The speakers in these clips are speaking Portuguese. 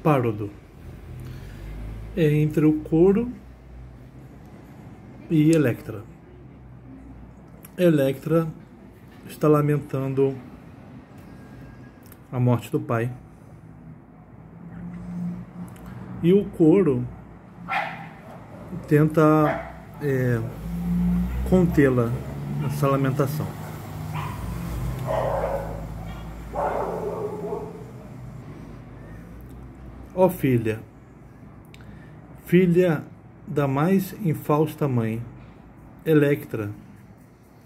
Párodo. É entre o Coro e Electra. Electra está lamentando a morte do pai. E o Coro tenta contê-la nessa lamentação. Ó filha, filha da mais infausta mãe, Electra,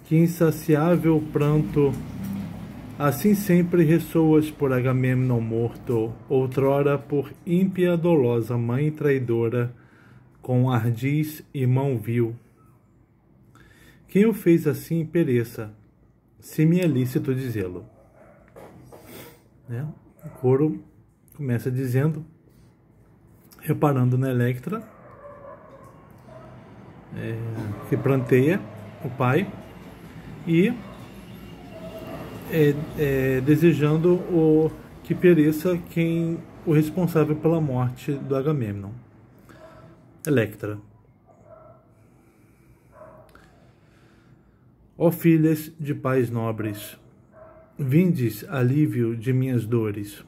que insaciável pranto, assim sempre ressoas por Agamemnon morto, outrora por ímpia dolosa mãe traidora, com ardis e mão vil. Quem o fez assim pereça, se me é lícito dizê-lo. O Coro começa dizendo, reparando na Electra, que pranteia o pai, e desejando que pereça o responsável pela morte do Agamemnon. Electra. Ó filhas de pais nobres, vindes alívio de minhas dores.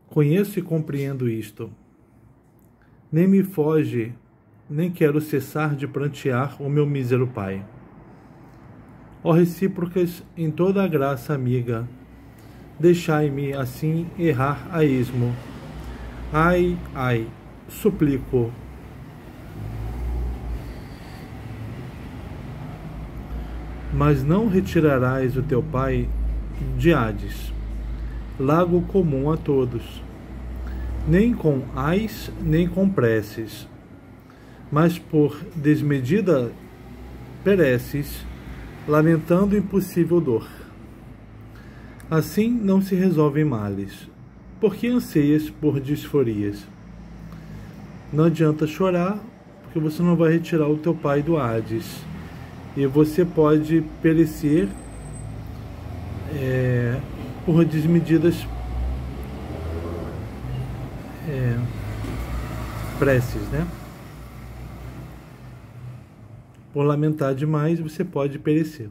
Conheço e compreendo isto. Nem me foge, nem quero cessar de prantear o meu mísero pai. Ó recíprocas em toda a graça amiga, deixai-me assim errar a esmo. Ai, ai, suplico. Mas não retirarás o teu pai de Hades, lago comum a todos, nem com ais, nem com preces, mas por desmedida pereces, lamentando impossível dor. Assim não se resolvem males, porque anseias por disforias. Não adianta chorar, porque você não vai retirar o teu pai do Hades, e você pode perecer por desmedidas preces, né? Por lamentar demais, você pode perecer.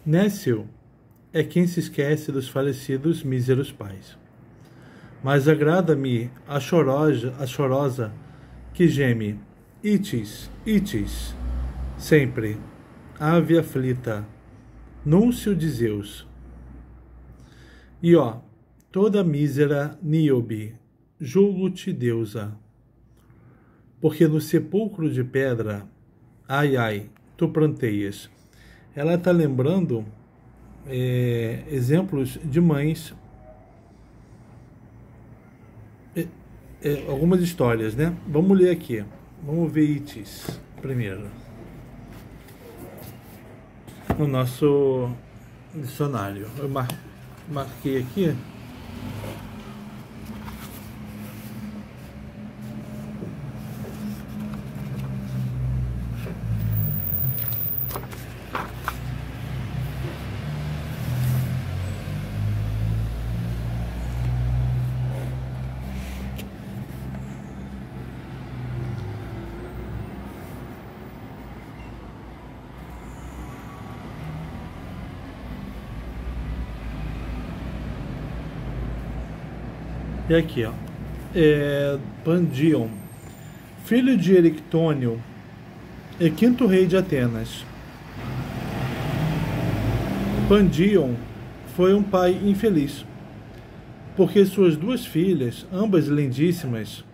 Nécio é quem se esquece dos falecidos míseros pais. Mas agrada-me a chorosa que geme, Itis, Itis, sempre, ave aflita, núncio de Zeus. E ó, toda mísera Níobe, julgo-te deusa, porque no sepulcro de pedra, ai, ai, tu pranteias. Ela está lembrando exemplos de mães, algumas histórias, né? Vamos ler aqui. Vamos ver Itis primeiro. No nosso dicionário. Eu marquei aqui. E aqui, ó, Pandion, filho de Erictônio e quinto rei de Atenas. Pandion foi um pai infeliz, porque suas duas filhas, ambas lindíssimas,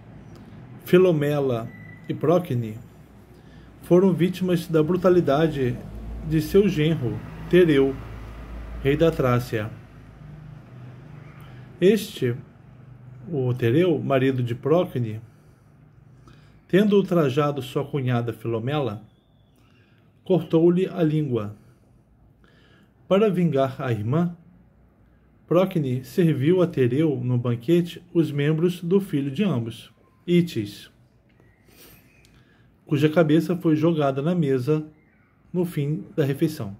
Filomela e Procne, foram vítimas da brutalidade de seu genro, Tereu, rei da Trácia. O Tereu, marido de Procne, tendo ultrajado sua cunhada Filomela, cortou-lhe a língua. Para vingar a irmã, Procne serviu a Tereu no banquete os membros do filho de ambos, Itis, cuja cabeça foi jogada na mesa no fim da refeição.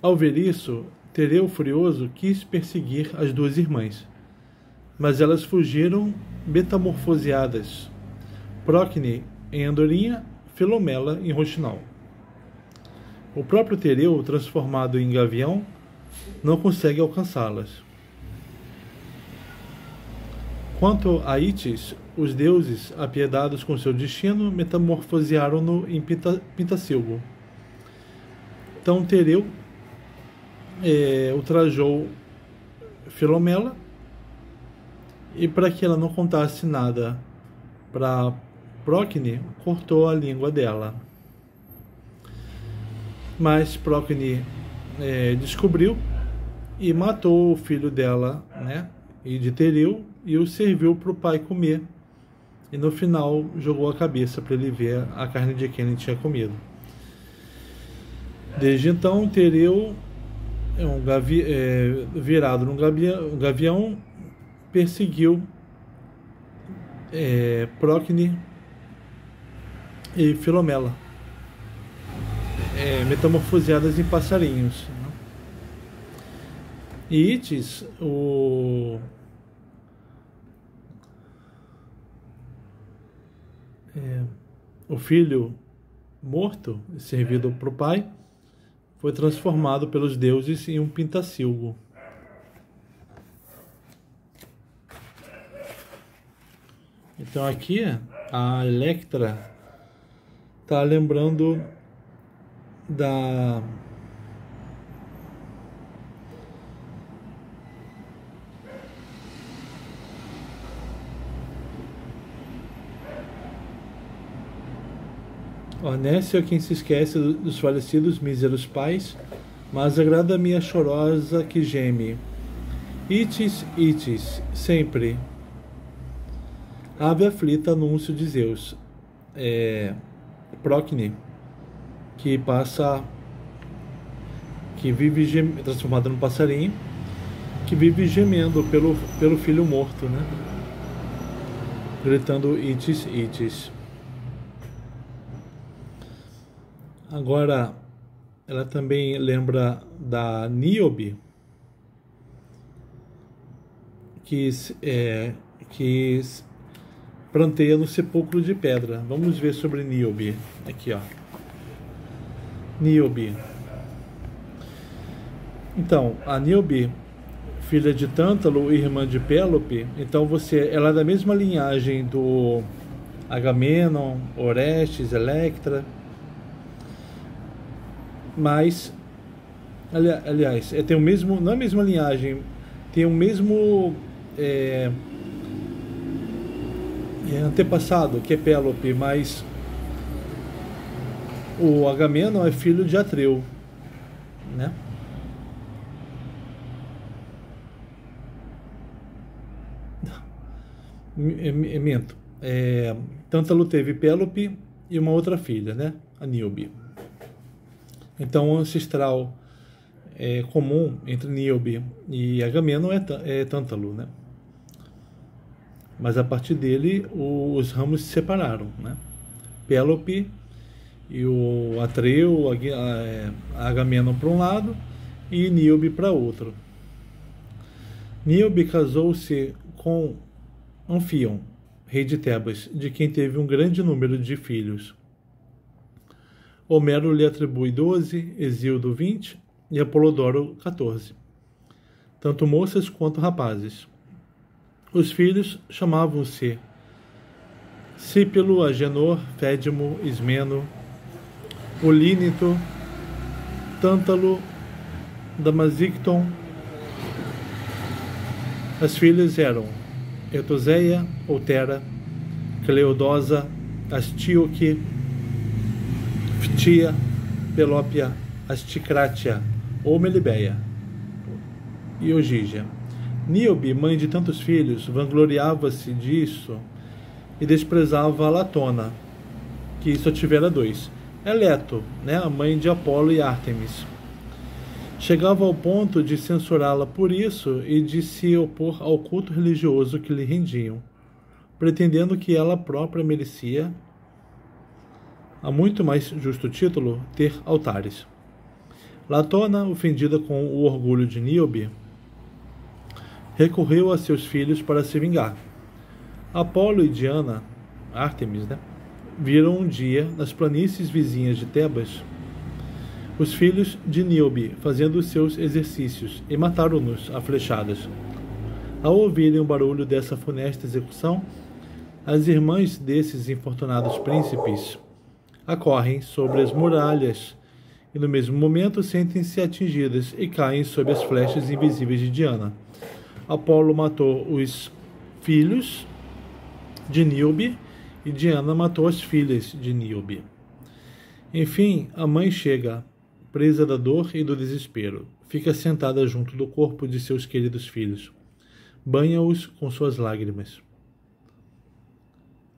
Ao ver isso, Tereu furioso quis perseguir as duas irmãs, mas elas fugiram metamorfoseadas, Procne em andorinha, Filomela em roxinol. O próprio Tereu, transformado em gavião, não consegue alcançá-las. Quanto a Itis, os deuses, apiedados com seu destino, metamorfosearam-no em Pintacilgo. Então Tereu ultrajou Filomela, e para que ela não contasse nada para Procne, cortou a língua dela. Mas Procne descobriu e matou o filho dela, né, e de Tereu, e o serviu para o pai comer. E no final jogou a cabeça para ele ver a carne de quem ele tinha comido. Desde então, Tereu, virado num gavião, perseguiu Procne e Filomela, metamorfoseadas em passarinhos. E Itis, o filho morto, servido para o pai, foi transformado pelos deuses em um pintacilgo. Então aqui a Electra está lembrando da Honécio é quem se esquece dos falecidos míseros pais, mas agrada-me a chorosa que geme. Itis, Itis, sempre. Ave aflita, anúncio de Zeus. Procne, que vive transformada num passarinho, que vive gemendo pelo filho morto, né? Gritando Itis, Itis. Agora, ela também lembra da Níobe, que pranteia no sepulcro de pedra. Vamos ver sobre Níobe. Aqui, ó. Níobe. Então, a Níobe, filha de Tântalo e irmã de Pélope, então ela é da mesma linhagem do Agamenon, Orestes, Electra. Mas, aliás, tem o mesmo, não é a mesma linhagem, tem o mesmo antepassado, que é Pélope, mas o Agamenon é filho de Atreu, né? Minto. Tântalo teve Pélope e uma outra filha, né? A Níobe. Então, o ancestral comum entre Níobe e Agamenon é Tântalo, né? Mas a partir dele, os ramos se separaram, né? Pélope e o Atreu, Agamenon para um lado e Níobe para outro. Níobe casou-se com Anfíon, rei de Tebas, de quem teve um grande número de filhos. Homero lhe atribui 12, Hesíodo 20 e Apolodoro 14, tanto moças quanto rapazes. Os filhos chamavam-se Cípilo, Agenor, Fédimo, Ismeno, Olínito, Tântalo, Damazicton. As filhas eram Etoséia, Outera, Cleodosa, Astíoque, Ftia, Pelópia, Asticrátia ou Melibeia e Ogígia. Níobe, mãe de tantos filhos, vangloriava-se disso e desprezava a Latona, que só tivera 2. Leto, né, a mãe de Apolo e Ártemis. Chegava ao ponto de censurá-la por isso e de se opor ao culto religioso que lhe rendiam, pretendendo que ela própria merecia, a muito mais justo título, ter altares. Latona, ofendida com o orgulho de Níobe, recorreu a seus filhos para se vingar. Apolo e Diana, Ártemis, viram um dia, nas planícies vizinhas de Tebas, os filhos de Níobe fazendo os seus exercícios e mataram-nos a flechadas. Ao ouvirem o barulho dessa funesta execução, as irmãs desses infortunados príncipes acorrem sobre as muralhas e no mesmo momento sentem-se atingidas e caem sob as flechas invisíveis de Diana. Apolo matou os filhos de Níobe e Diana matou as filhas de Níobe. Enfim, a mãe chega, presa da dor e do desespero. Fica sentada junto do corpo de seus queridos filhos. Banha-os com suas lágrimas.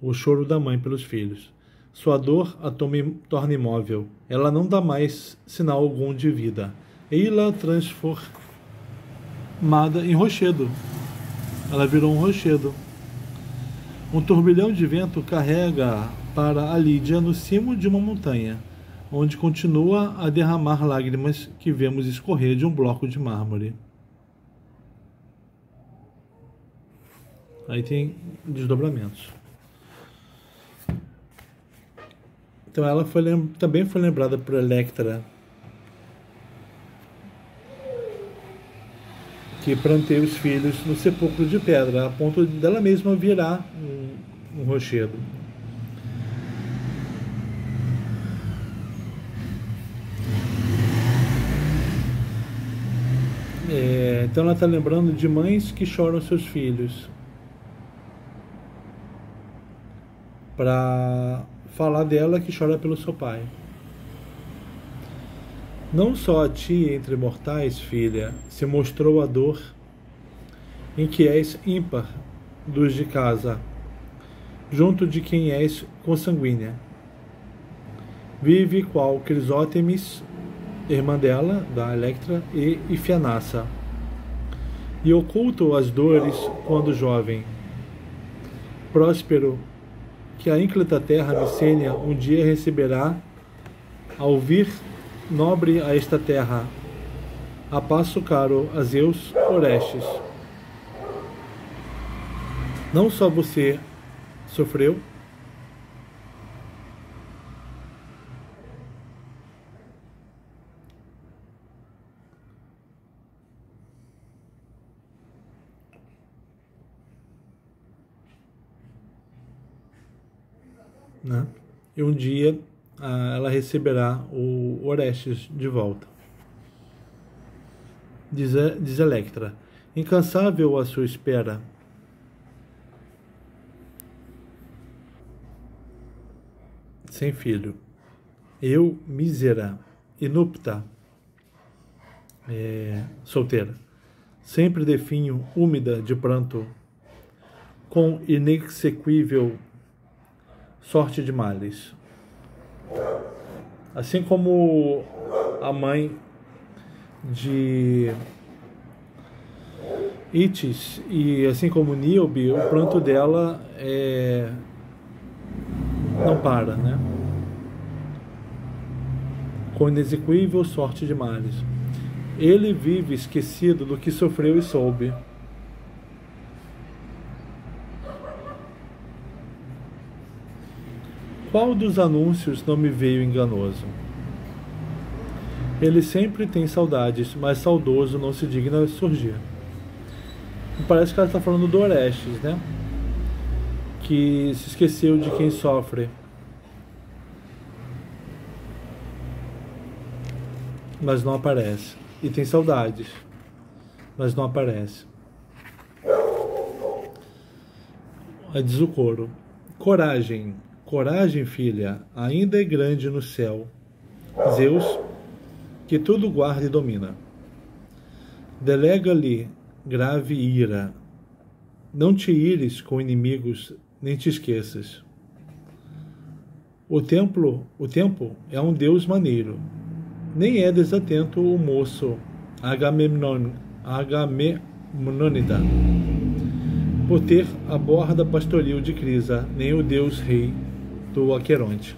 O choro da mãe pelos filhos. Sua dor a torna imóvel. Ela não dá mais sinal algum de vida. Ei-la transformada em rochedo. Ela virou um rochedo. Um turbilhão de vento carrega para a Lídia no cimo de uma montanha, onde continua a derramar lágrimas que vemos escorrer de um bloco de mármore. Aí tem desdobramentos. Então ela também foi lembrada por Electra, que planteia os filhos no sepulcro de pedra, a ponto dela mesma virar um rochedo. Então ela está lembrando de mães que choram seus filhos, para falar dela que chora pelo seu pai. Não só a ti entre mortais, filha, se mostrou a dor em que és ímpar dos de casa, junto de quem és consanguínea. Vive qual Crisótemis, irmã dela, da Electra, e Ifenassa, e oculto as dores quando jovem. Próspero, que a ínclita terra micênia um dia receberá, ao vir nobre a esta terra, a passo caro a Zeus Orestes. Não só você sofreu, e um dia ela receberá o Orestes de volta. Diz Electra, incansável a sua espera. Sem filho. Eu, mísera, inupta, solteira, sempre definho, úmida de pranto, com inexequível sorte de males. Assim como a mãe de Itis e assim como Níobe, o pranto dela não para, com inexequível sorte de males. Ele vive esquecido do que sofreu e soube. Qual dos anúncios não me veio enganoso? Ele sempre tem saudades, mas saudoso não se digna surgir. Parece que ela está falando do Orestes, que se esqueceu de quem sofre, mas não aparece. E tem saudades, mas não aparece. Aí diz o coro: coragem, coragem, filha, ainda é grande no céu Zeus, que tudo guarda e domina. Delega-lhe grave ira. Não te ires com inimigos, nem te esqueças. O tempo é um deus maneiro. Nem é desatento o moço Agamemnônida, por ter a borda pastoril de Crisa, nem o deus rei do Aqueronte.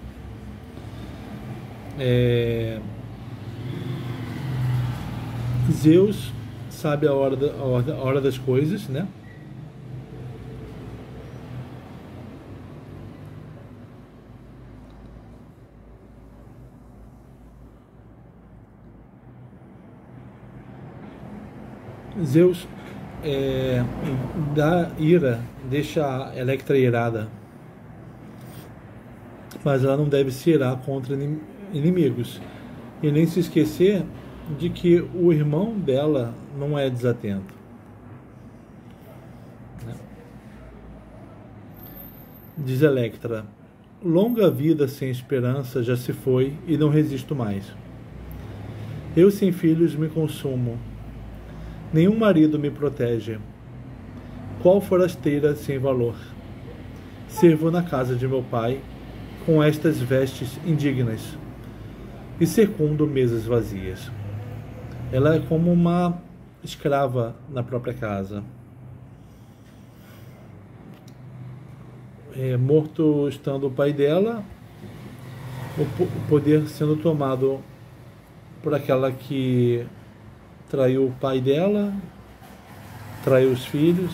Zeus sabe a hora das coisas, né? Zeus dá ira, deixa a Electra irada, mas ela não deve se irar contra inimigos e nem se esquecer de que o irmão dela não é desatento, né? Diz Electra: longa vida sem esperança já se foi e não resisto mais. Eu sem filhos me consumo. Nenhum marido me protege. Qual forasteira sem valor? Servo na casa de meu pai, com estas vestes indignas, e circundo mesas vazias. Ela é como uma escrava na própria casa. Morto estando o pai dela, o poder sendo tomado por aquela que traiu o pai dela, traiu os filhos.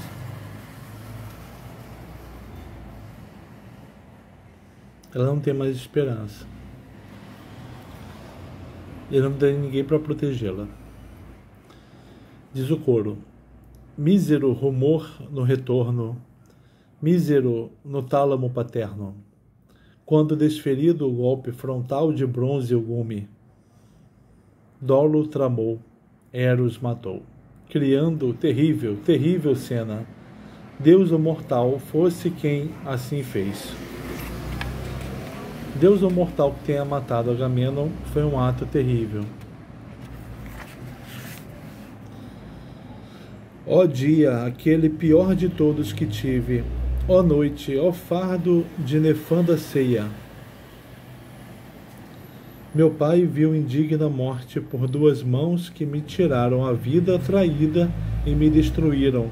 Ela não tem mais esperança. E não tem ninguém para protegê-la. Diz o coro: mísero rumor no retorno, mísero no tálamo paterno, quando desferido o golpe frontal de bronze o gume, dolo tramou, Eros matou, criando terrível, terrível cena. Deus o mortal fosse quem assim fez. Deus o mortal que tenha matado Agamenon foi um ato terrível. Ó dia, aquele pior de todos que tive, ó noite, ó fardo de nefanda ceia. Meu pai viu indigna morte por duas mãos que me tiraram a vida traída e me destruíram.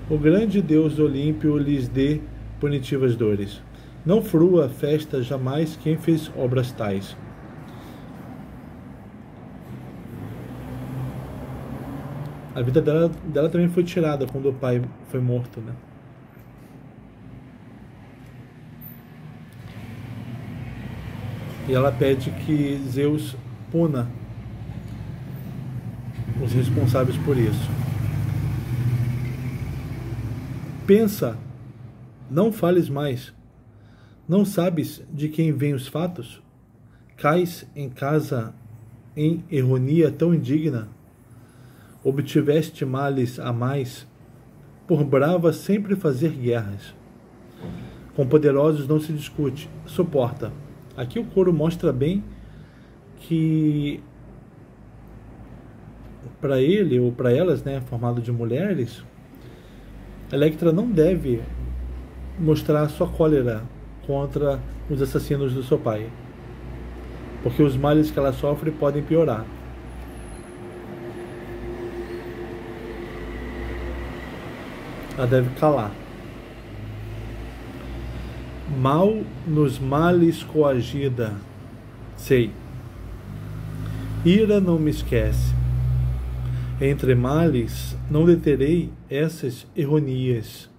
O grande Deus Olímpio lhes dê punitivas dores. Não frua festa jamais quem fez obras tais. A vida dela também foi tirada quando o pai foi morto, né? E ela pede que Zeus puna os responsáveis por isso. Pensa, não fales mais. Não sabes de quem vêm os fatos? Cais em casa em ironia tão indigna? Obtiveste males a mais, por brava sempre fazer guerras. Com poderosos não se discute, suporta. Aqui o coro mostra bem que para ele ou para elas, né, formado de mulheres, Electra não deve mostrar sua cólera contra os assassinos do seu pai, porque os males que ela sofre podem piorar. Ela deve calar. Mal nos males coagida, sei. Ira não me esquece. Entre males não deterei essas ironias,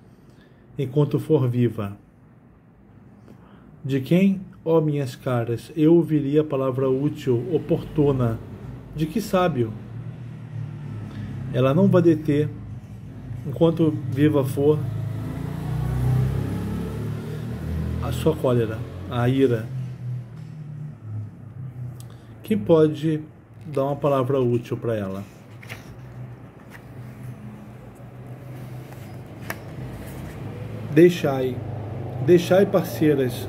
enquanto for viva. De quem, ó minhas caras, eu ouviria a palavra útil, oportuna? De que sábio? Ela não vai deter, enquanto viva for, a sua cólera, a ira. Quem pode dar uma palavra útil para ela? Deixai, parceiras,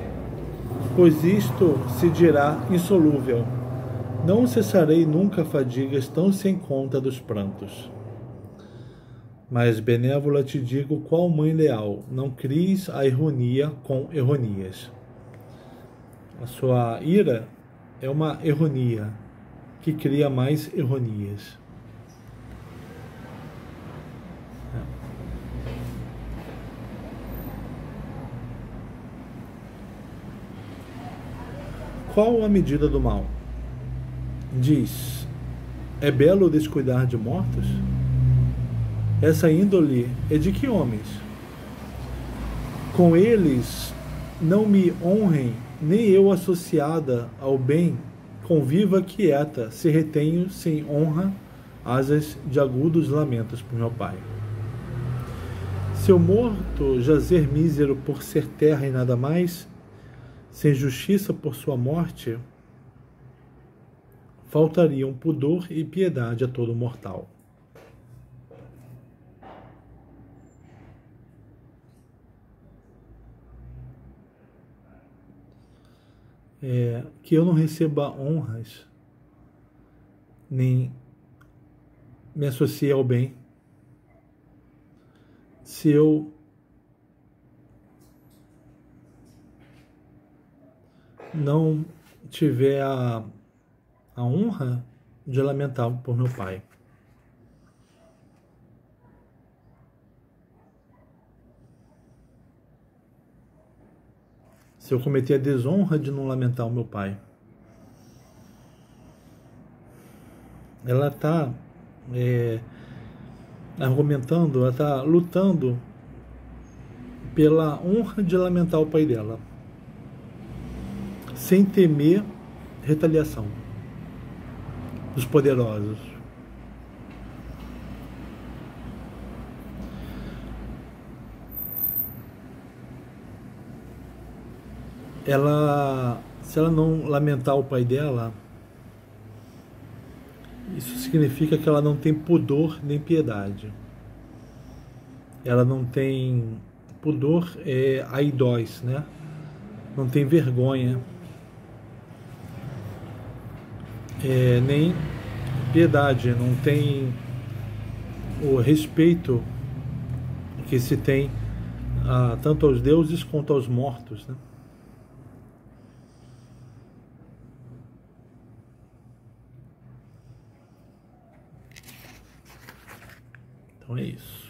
pois isto se dirá insolúvel. Não cessarei nunca fadigas tão sem conta dos prantos. Mas, benévola, te digo qual mãe leal, não cries a ironia com ironias. A sua ira é uma ironia que cria mais ironias. Qual a medida do mal? Diz: É belo descuidar de mortos? Essa índole é de que homens? Com eles não me honrem, nem eu associada ao bem, conviva quieta, se retenho sem honra asas de agudos lamentos por meu pai. Seu morto jazer mísero por ser terra e nada mais, sem justiça por sua morte, faltariam pudor e piedade a todo mortal. Que eu não receba honras, nem me associe ao bem, se eu não tiver a honra de lamentar por meu pai. Se eu cometer a desonra de não lamentar o meu pai. Ela está argumentando, ela está lutando pela honra de lamentar o pai dela, sem temer retaliação dos poderosos. Se ela não lamentar o pai dela, isso significa que ela não tem pudor nem piedade. Ela não tem pudor, aidós, né? Não tem vergonha, nem piedade, não tem o respeito que se tem tanto aos deuses quanto aos mortos, né? Então é isso.